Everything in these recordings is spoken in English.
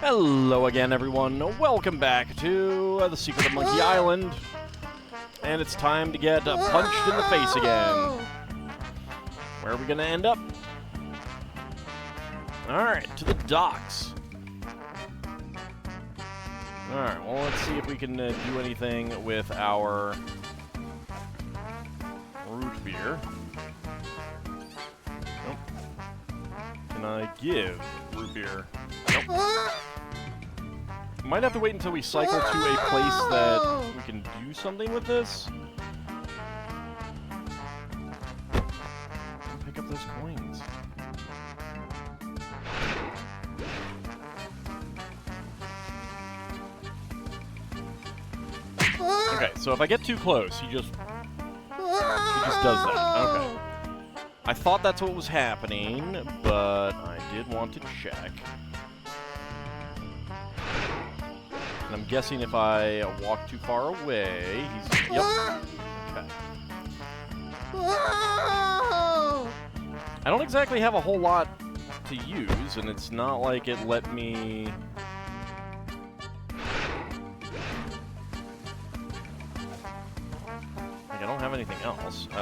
Hello again, everyone. Welcome back to The Secret of Monkey Island. And it's time to get punched in the face again. Where are we going to end up? Alright, to the docks. Alright, well, let's see if we can do anything with our root beer. Nope. Can I give root beer? Nope. Might have to wait until we cycle to a place that we can do something with this. Pick up those coins. Okay, so if I get too close, he just does that. Okay. I thought that's what was happening, but I did want to check. And I'm guessing if I walk too far away, he's... Yep. Okay. I don't exactly have a whole lot to use, and it's not like it let me... Like, I don't have anything else. Like,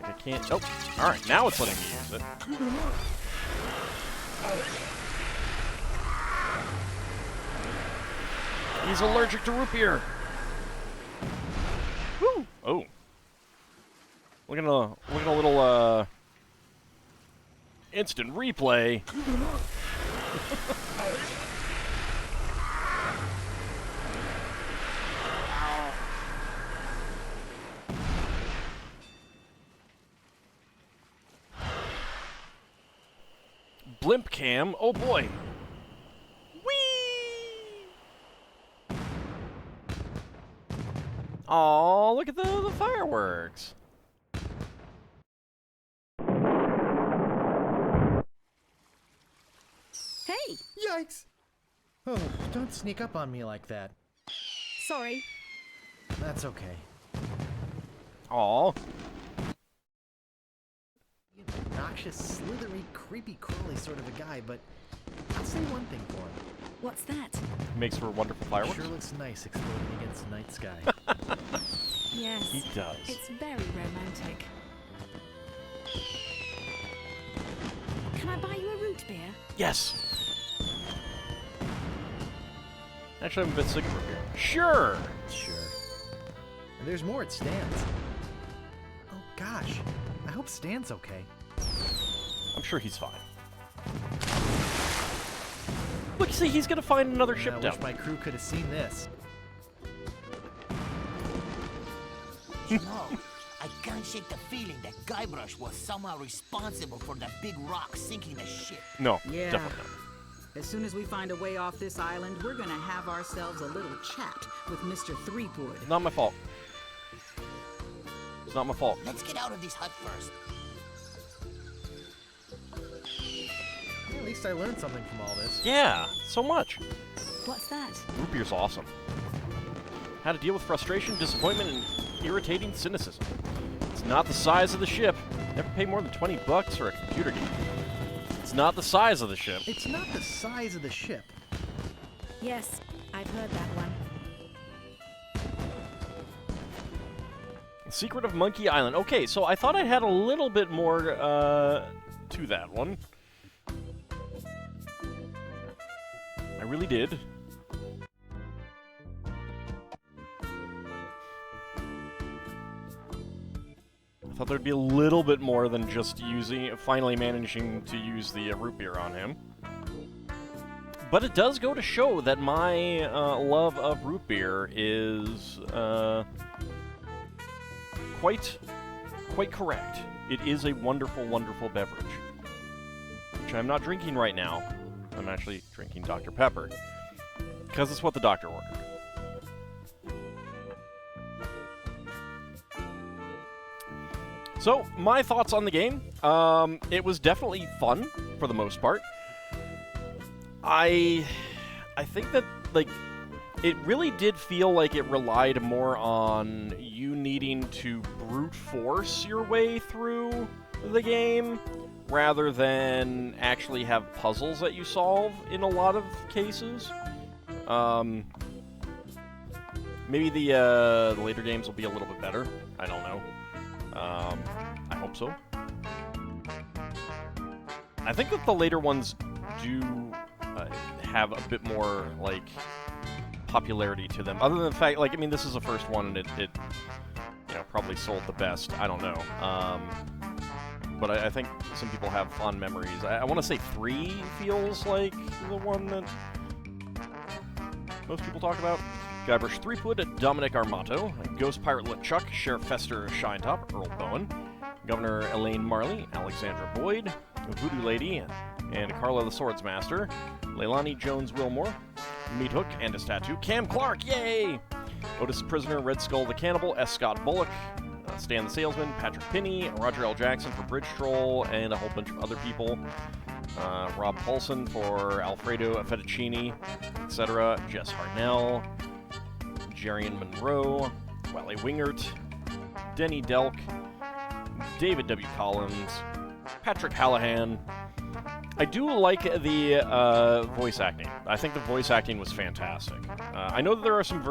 I can't... Oh! Alright, now it's letting me use it. He's allergic to root beer. Woo! Oh. Look at a little instant replay. Blimp cam. Oh boy. Aw, look at the fireworks. Hey! Yikes! Oh, don't sneak up on me like that. Sorry. That's okay. Aw. Obnoxious, slithery, creepy, crawly sort of a guy, but I'll say one thing for him. What's that? Makes for wonderful fireworks. Sure looks nice exploding against the night sky. Yes. He does. It's very romantic. Can I buy you a root beer? Yes. Actually, I'm a bit sick of root beer. Sure. Sure. And there's more at Stan's. Oh gosh, I hope Stan's okay. I'm sure he's fine. Look, see, he's gonna find another ship I down. wish my crew could have seen this. You know, I can't shake the feeling that Guybrush was somehow responsible for that big rock sinking the ship. No, Yeah. definitely not. As soon as we find a way off this island, we're gonna have ourselves a little chat with Mr. Threepwood. Not my fault. It's not my fault. Let's get out of this hut first. At least I learned something from all this. Yeah, so much. What's that? Root beer's awesome. How to deal with frustration, disappointment, and irritating cynicism. It's not the size of the ship. Never pay more than $20 for a computer game. It's not the size of the ship. It's not the size of the ship. Yes, I've heard that one. The Secret of Monkey Island. Okay, so I thought I had a little bit more to that one. I really did. I thought there'd be a little bit more than just finally managing to use the root beer on him. But it does go to show that my love of root beer is quite correct. It is a wonderful, wonderful beverage, which I'm not drinking right now. I'm actually drinking Dr. Pepper, because it's what the doctor ordered. So, my thoughts on the game. It was definitely fun, for the most part. I think that, like, it really did feel like it relied more on you needing to brute force your way through the game rather than actually have puzzles that you solve in a lot of cases. Maybe the later games will be a little bit better. I don't know. I hope so. I think that the later ones do have a bit more, like, popularity to them. Other than the fact, like, I mean, this is the first one, and it you know, probably sold the best. I don't know. But I think some people have fond memories. I want to say 3 feels like the one that most people talk about. Guybrush Threepwood, Dominic Armato, Ghost Pirate LeChuck, Sheriff Fester Shinetop, Earl Bowen, Governor Elaine Marley, Alexandra Boyd, Voodoo Lady, and Carla the Swordsmaster, Leilani Jones Wilmore, Meat Hook and his tattoo, Cam Clark, yay! Otis the Prisoner, Red Skull the Cannibal, S. Scott Bullock, Stan the Salesman, Patrick Pinney, Roger L. Jackson for Bridge Troll, and a whole bunch of other people. Rob Paulson for Alfredo Fettuccini, etc. Jess Harnell, Jerian Monroe, Wally Wingert, Denny Delk, David W. Collins, Patrick Hallahan. I do like the voice acting. I think the voice acting was fantastic. I know that there are some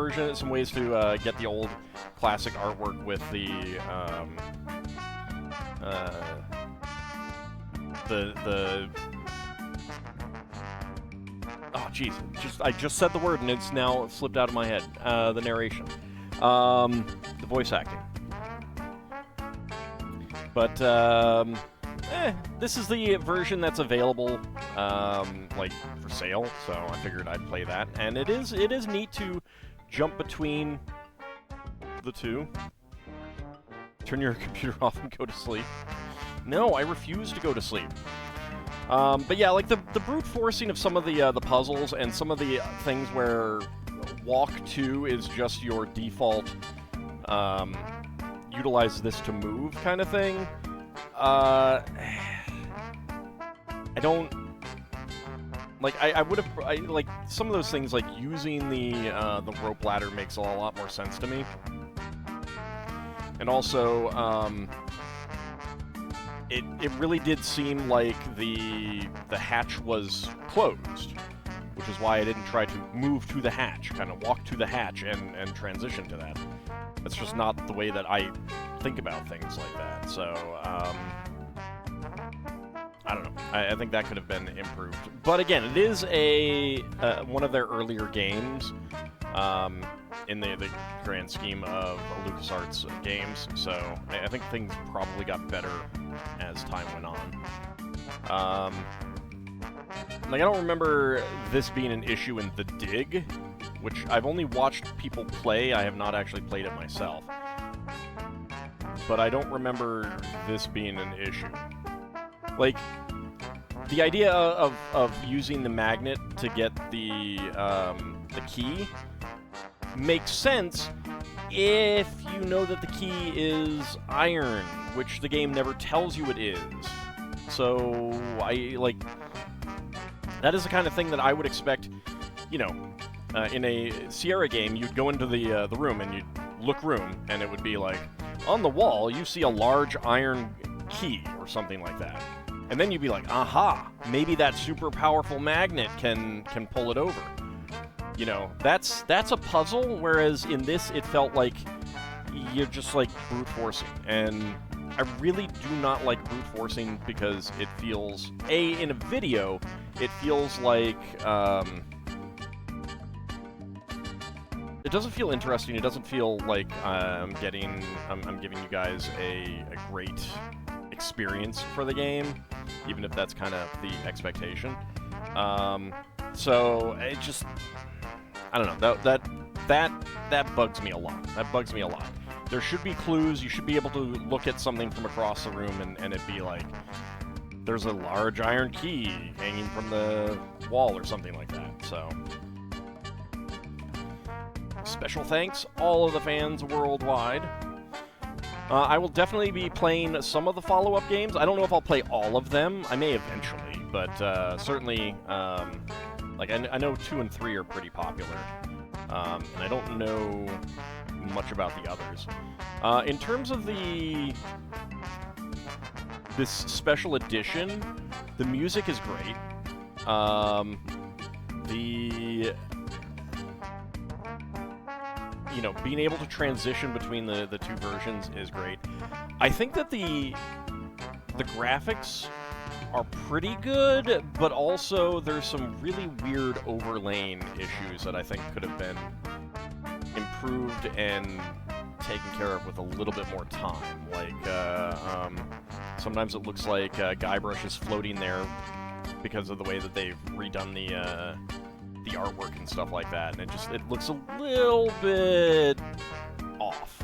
ways to get the old classic artwork with the oh jeez, I just said the word and it's now slipped out of my head. The narration, the voice acting, but this is the version that's available, like, for sale, so I figured I'd play that. And it is neat to jump between the two. Turn your computer off and go to sleep. No, I refuse to go to sleep. But yeah, like, the brute forcing of some of the puzzles and some of the things where walk 2 is just your default, utilize this to move kind of thing. I don't like. I would have like some of those things, like using the rope ladder makes a lot more sense to me, and also it really did seem like the hatch was closed, which is why I didn't try to move to the hatch, kind of walk to the hatch and transition to that. That's just not the way that I think about things like that. So, I don't know. I think that could have been improved. But again, it is one of their earlier games in the grand scheme of LucasArts games. So I think things probably got better as time went on. Like, I don't remember this being an issue in The Dig, which I've only watched people play. I have not actually played it myself. But I don't remember this being an issue. Like, the idea of using the magnet to get the key makes sense if you know that the key is iron, which the game never tells you it is. So, that is the kind of thing that I would expect, you know, in a Sierra game. You'd go into the room and you'd look room, and it would be like, on the wall, you see a large iron key or something like that. And then you'd be like, aha, maybe that super powerful magnet can pull it over. You know, that's a puzzle, whereas in this, it felt like you're just, like, brute forcing. And I really do not like brute forcing because it feels, in a video, it feels like, it doesn't feel interesting. It doesn't feel like I'm giving you guys a great experience for the game, even if that's kind of the expectation. So it just, I don't know. That bugs me a lot. That bugs me a lot. There should be clues. You should be able to look at something from across the room and it be like, there's a large iron key hanging from the wall or something like that. So, special thanks, all of the fans worldwide. I will definitely be playing some of the follow-up games. I don't know if I'll play all of them. I may eventually, but certainly, like, I know 2 and 3 are pretty popular, and I don't know much about the others. In terms of the this special edition, the music is great. Being able to transition between the two versions is great. I think that the graphics are pretty good, but also there's some really weird overlaying issues that I think could have been improved and taken care of with a little bit more time. Like, sometimes it looks like Guybrush is floating there because of the way that they've redone the artwork and stuff like that, and it looks a little bit off.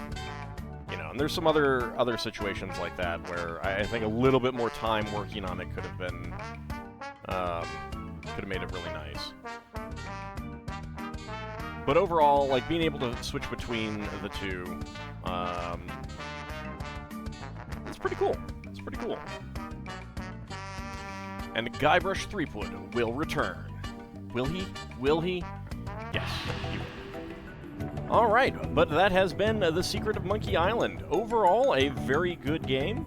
And there's some other situations like that where I think a little bit more time working on it could have made it really nice. But overall, like, being able to switch between the two, it's pretty cool. It's pretty cool. And Guybrush Threepwood will return. Will he? Will he? Yes, he will. Alright, but that has been The Secret of Monkey Island. Overall, a very good game.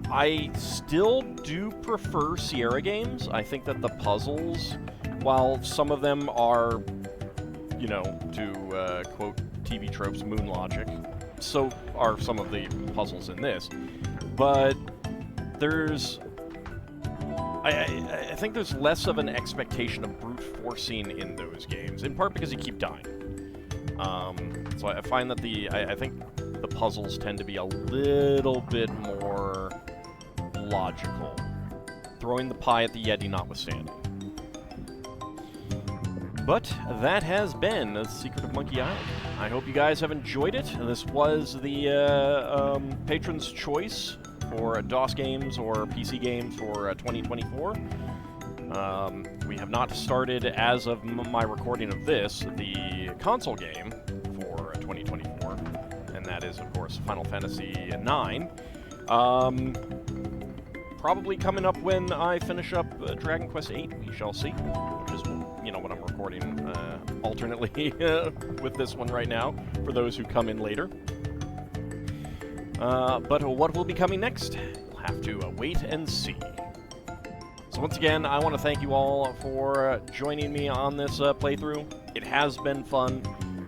I still do prefer Sierra games. I think that the puzzles, while some of them are, to quote TV tropes, moon logic, so are some of the puzzles in this. But there's... I think there's less of an expectation of brute forcing in those games, in part because you keep dying. So I find that I think the puzzles tend to be a little bit more logical, throwing the pie at the Yeti notwithstanding. But that has been The Secret of Monkey Island. I hope you guys have enjoyed it. This was the Patron's Choice for DOS games or PC games for 2024. We have not started, as of my recording of this, the console game for 2024, and that is, of course, Final Fantasy IX. Probably coming up when I finish up Dragon Quest VIII, we shall see, which is, what I'm recording alternately with this one right now, for those who come in later. But what will be coming next? We'll have to wait and see. So once again, I want to thank you all for joining me on this playthrough. It has been fun,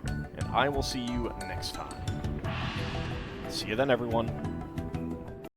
and I will see you next time. See you then, everyone.